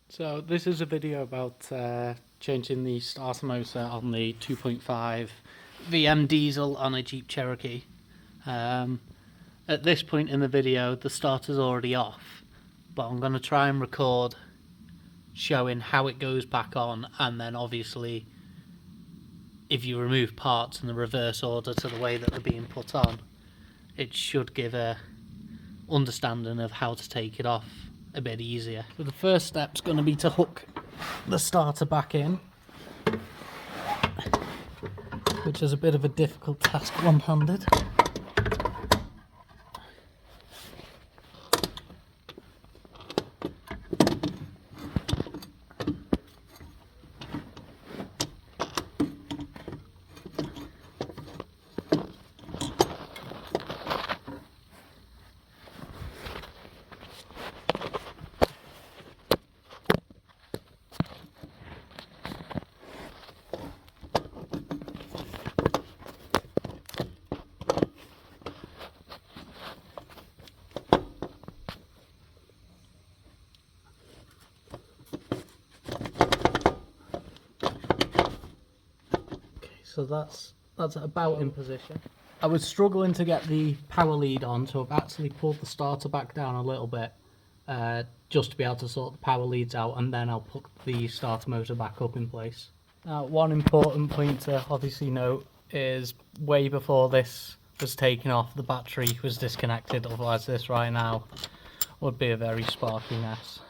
So this is a video about changing the starter motor on the 2.5 VM diesel on a Jeep Cherokee. At this point in the video the starter's already off, but I'm going to try and record showing how it goes back on, and then obviously if you remove parts in the reverse order to the way that they're being put on, it should give a understanding of how to take it off a bit easier. So the first step's going to be to hook the starter back in, which is a bit of a difficult task one-handed. So that's about in position. I was struggling to get the power lead on, so I've actually pulled the starter back down a little bit just to be able to sort the power leads out, and then I'll put the starter motor back up in place. Now, one important point to obviously note is way before this was taken off, the battery was disconnected, otherwise this right now would be a very sparky mess.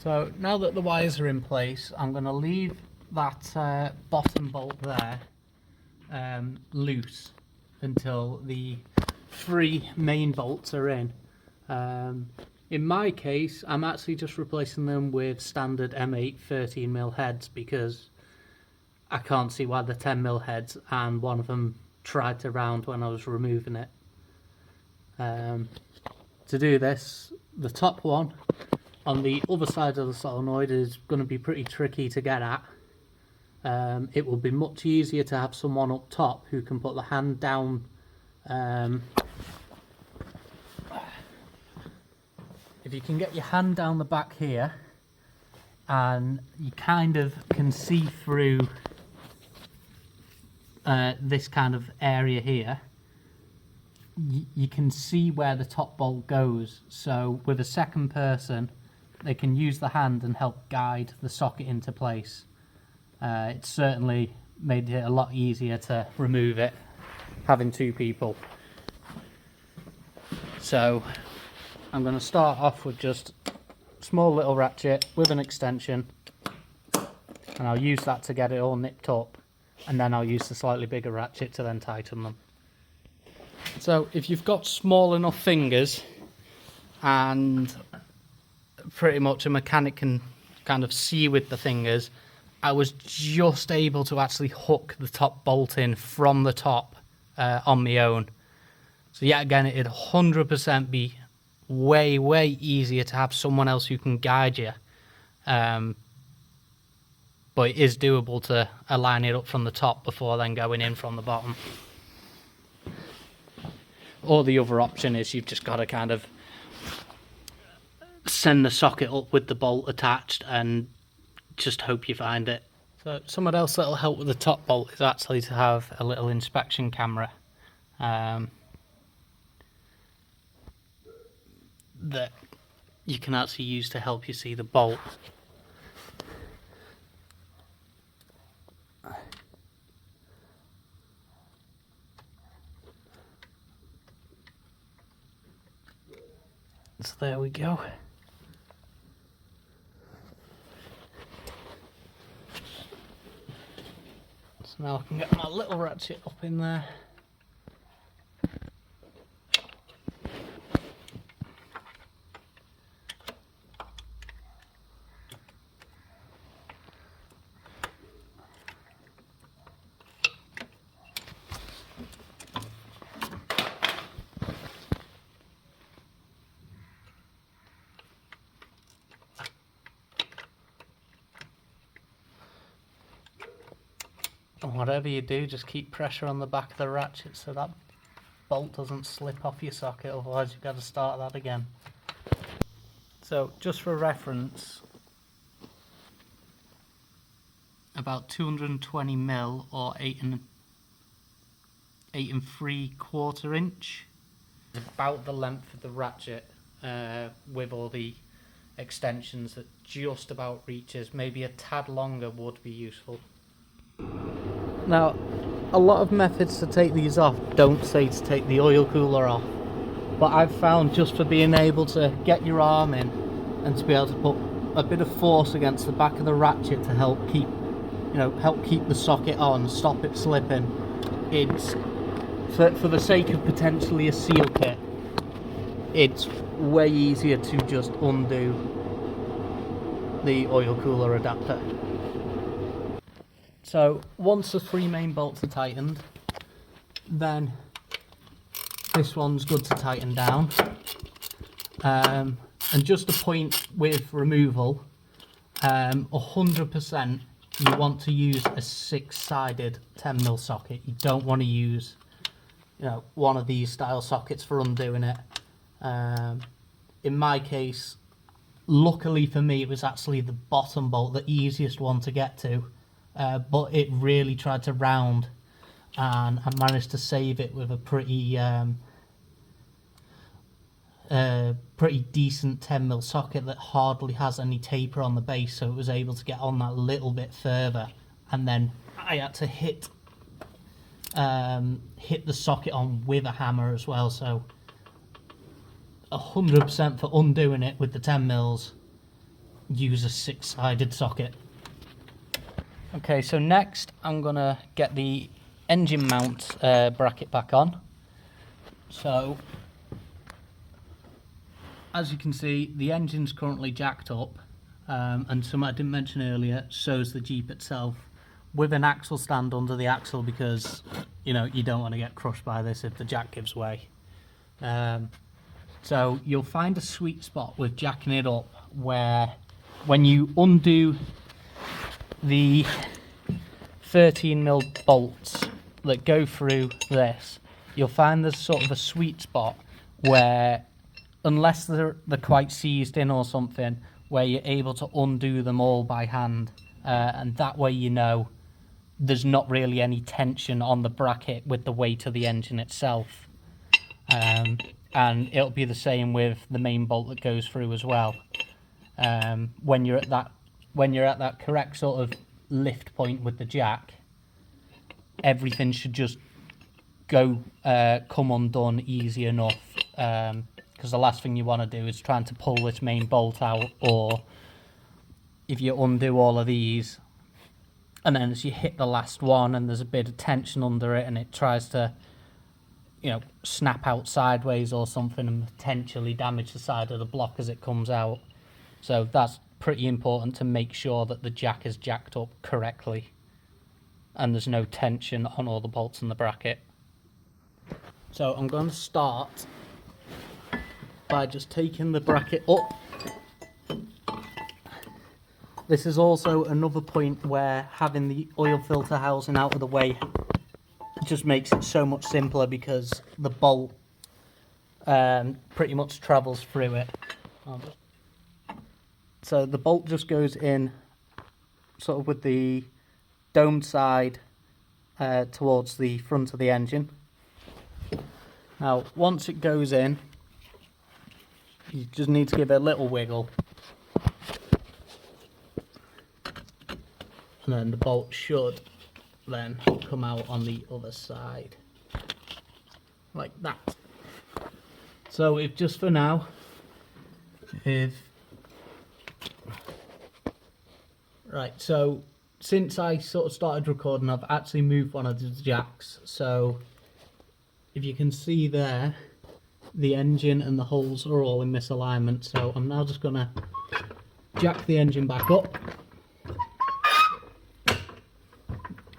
So now that the wires are in place, I'm going to leave that bottom bolt there loose until the three main bolts are in. In my case, I'm actually just replacing them with standard M8 13mm heads because I can't see why they're 10mm heads, and one of them tried to round when I was removing it. To do this, the top one on the other side of the solenoid is going to be pretty tricky to get at. It will be much easier to have someone up top who can put the hand down. If you can get your hand down the back here, and you kind of can see through this kind of area here, you can see where the top bolt goes. So with a second person, they can use the hand and help guide the socket into place. It certainly made it a lot easier to remove it, having two people. So I'm going to start off with just a small little ratchet with an extension, and I'll use that to get it all nipped up, and then I'll use the slightly bigger ratchet to then tighten them. So if you've got small enough fingers and pretty much a mechanic can kind of see with the fingers, I was just able to actually hook the top bolt in from the top on my own. So yet again, it'd 100% be way easier to have someone else who can guide you. But it is doable to align it up from the top before then going in from the bottom. Or the other option is you've just got to kind of send the socket up with the bolt attached and just hope you find it. So something else that'll help with the top bolt is actually to have a little inspection camera that you can actually use to help you see the bolt. So there we go. So now I can get my little ratchet up in there. And whatever you do, just keep pressure on the back of the ratchet so that bolt doesn't slip off your socket, otherwise you've got to start that again. So just for reference, about 220 mil or 8 3/4 inch. It's about the length of the ratchet with all the extensions that just about reaches. Maybe a tad longer would be useful. Now, a lot of methods to take these off don't say to take the oil cooler off, but I've found just for being able to get your arm in and to be able to put a bit of force against the back of the ratchet to help keep the socket on, stop it slipping. It's for the sake of potentially a seal kit, it's way easier to just undo the oil cooler adapter. So once the 3 main bolts are tightened, then this one's good to tighten down. And just a point with removal, 100% you want to use a 6-sided 10mm socket. You don't want to use, one of these style sockets for undoing it. In my case, luckily for me, it was actually the bottom bolt, the easiest one to get to, but it really tried to round, and I managed to save it with a pretty decent 10mm socket that hardly has any taper on the base, so it was able to get on that little bit further, and then I had to hit the socket on with a hammer as well. So 100% for undoing it with the 10mm, use a 6-sided socket. Okay, so next I'm gonna get the engine mount bracket back on. So as you can see, the engine's currently jacked up, and something I didn't mention earlier, so's the Jeep itself, with an axle stand under the axle, because you don't want to get crushed by this if the jack gives way. So you'll find a sweet spot with jacking it up where when you undo the 13mm bolts that go through this, you'll find there's sort of a sweet spot where, unless they're quite seized in or something, where you're able to undo them all by hand, and that way there's not really any tension on the bracket with the weight of the engine itself. And it'll be the same with the main bolt that goes through as well. When you're at that correct sort of lift point with the jack, everything should just come undone easy enough. Because the last thing you want to do is trying to pull this main bolt out, or if you undo all of these and then as you hit the last one and there's a bit of tension under it and it tries to snap out sideways or something and potentially damage the side of the block as it comes out. So that's pretty important to make sure that the jack is jacked up correctly and there's no tension on all the bolts in the bracket. So I'm going to start by just taking the bracket up. This is also another point where having the oil filter housing out of the way just makes it so much simpler, because the bolt pretty much travels through it. So the bolt just goes in sort of with the domed side towards the front of the engine. Now once it goes in, you just need to give it a little wiggle, and then the bolt should then come out on the other side like that. So if just for now, so since I sort of started recording, I've actually moved one of the jacks, so if you can see there, the engine and the holes are all in misalignment. So I'm now just gonna jack the engine back up,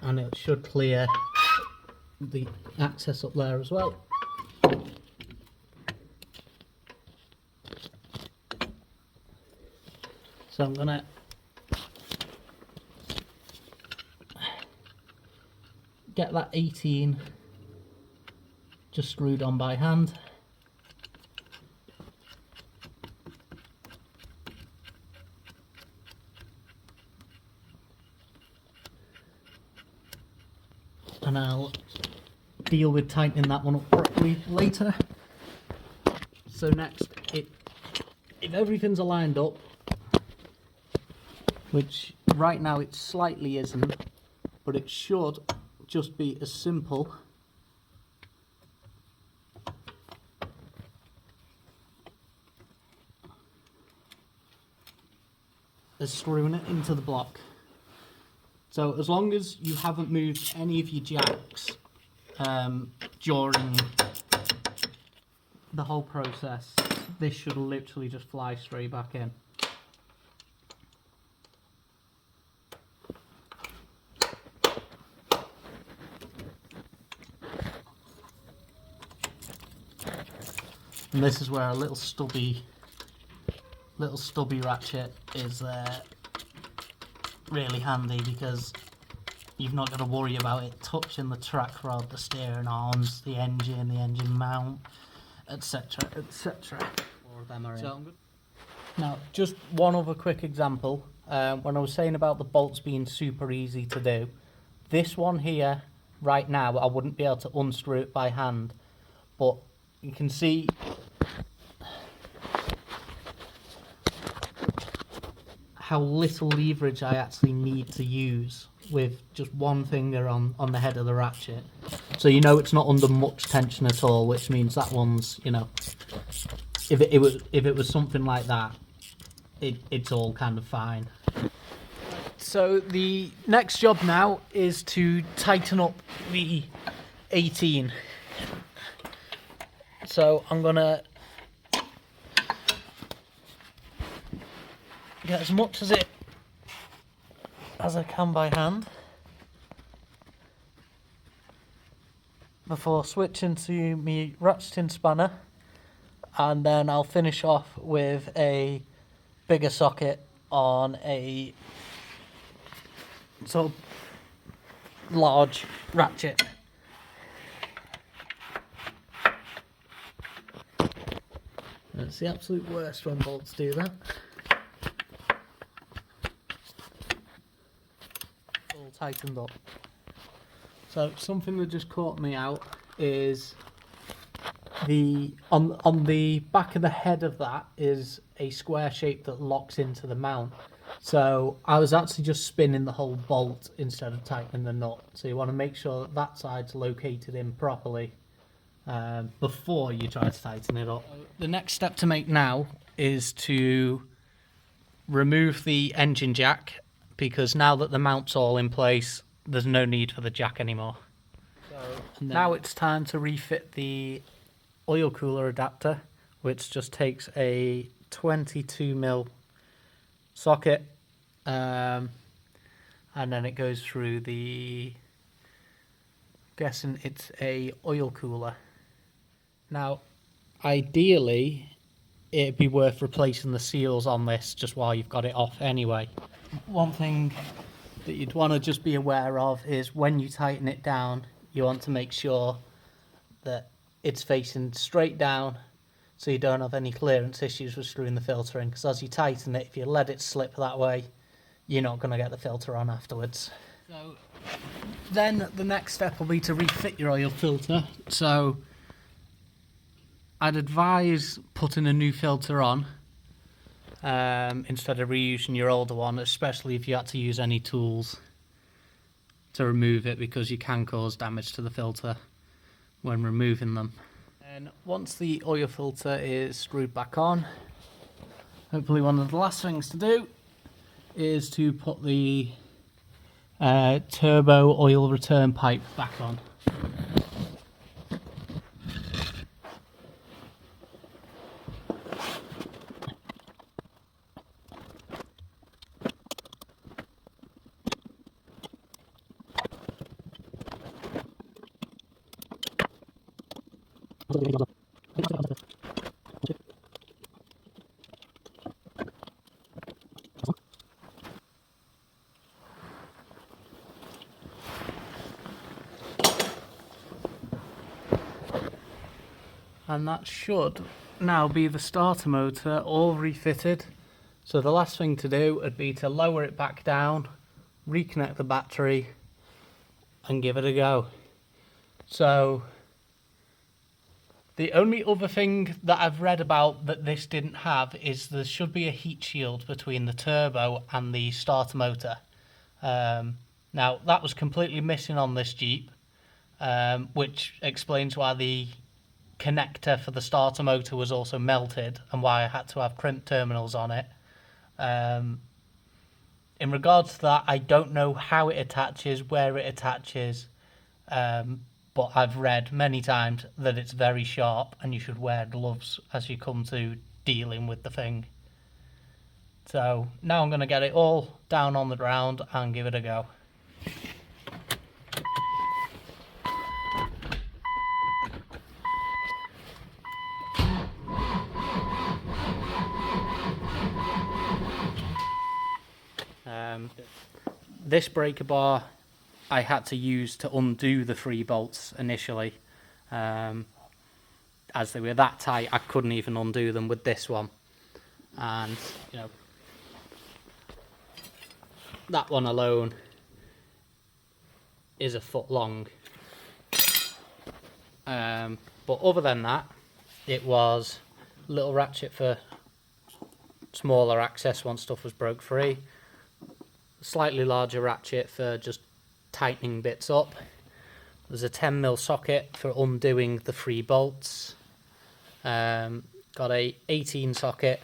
and it should clear the access up there as well. So I'm gonna get that 18 just screwed on by hand. and I'll deal with tightening that one up properly later. So next, if everything's aligned up, which right now it slightly isn't, but it should just be as simple as screwing it into the block. So as long as you haven't moved any of your jacks during the whole process, this should literally just fly straight back in. And this is where a little stubby ratchet is really handy, because you've not got to worry about it touching the track rod, the steering arms, the engine mount, etc, etc. All of them are in. Now, just one other quick example. When I was saying about the bolts being super easy to do, this one here, right now, I wouldn't be able to unscrew it by hand, but you can see how little leverage I actually need to use with just one finger on the head of the ratchet. So you know it's not under much tension at all, which means that one's, you know, if it was something like that, it's all kind of fine. So the next job now is to tighten up the 18. So I'm gonna get as much as I can by hand before switching to my ratcheting spanner, and then I'll finish off with a bigger socket on a sort of large ratchet. It's the absolute worst when bolts do that. All tightened up. So something that just caught me out is on the back of the head of that is a square shape that locks into the mount. So I was actually just spinning the whole bolt instead of tightening the nut. So you want to make sure that that side's located in properly before you try to tighten it up. The next step to make now is to remove the engine jack, because now that the mount's all in place, there's no need for the jack anymore. So now it's time to refit the oil cooler adapter, which just takes a 22mm socket, and then it goes through the, guessing it's a oil cooler. Now, ideally, it'd be worth replacing the seals on this just while you've got it off anyway. One thing that you'd want to just be aware of is when you tighten it down, you want to make sure that it's facing straight down so you don't have any clearance issues with screwing the filter in, because as you tighten it, if you let it slip that way, you're not going to get the filter on afterwards. So then the next step will be to refit your oil filter. So I'd advise putting a new filter on instead of reusing your older one, especially if you had to use any tools to remove it, because you can cause damage to the filter when removing them. And once the oil filter is screwed back on, hopefully one of the last things to do is to put the turbo oil return pipe back on. And that should now be the starter motor all refitted. So the last thing to do would be to lower it back down, reconnect the battery and give it a go. So the only other thing that I've read about that this didn't have is there should be a heat shield between the turbo and the starter motor. Now that was completely missing on this Jeep, which explains why the connector for the starter motor was also melted and why I had to have crimp terminals on it. In regards to that, I don't know how it attaches, where it attaches, but I've read many times that it's very sharp and you should wear gloves as you come to dealing with the thing. So now I'm going to get it all down on the ground and give it a go. This breaker bar I had to use to undo the 3 bolts initially, as they were that tight I couldn't even undo them with this one, and you know, that one alone is a foot long, but other than that it was a little ratchet for smaller access once stuff was broke free, slightly larger ratchet for just tightening bits up. There's a 10mm socket for undoing the 3 bolts. Got a 18 socket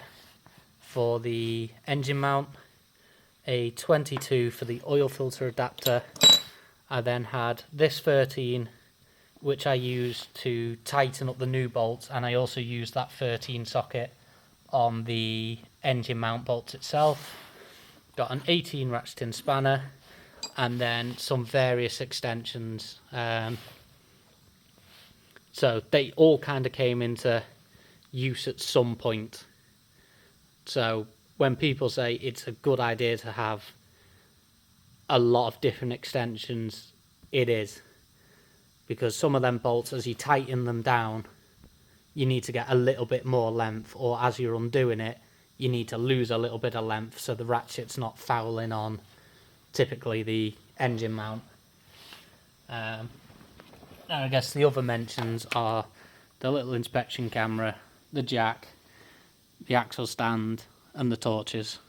for the engine mount, a 22 for the oil filter adapter. I then had this 13 which I used to tighten up the new bolts, and I also used that 13 socket on the engine mount bolts itself. Got an 18 ratcheting spanner, and then some various extensions. So they all kind of came into use at some point. So when people say it's a good idea to have a lot of different extensions, it is. Because some of them bolts, as you tighten them down, you need to get a little bit more length, or as you're undoing it, you need to lose a little bit of length so the ratchet's not fouling on typically the engine mount. And I guess the other mentions are the little inspection camera, the jack, the axle stand and the torches.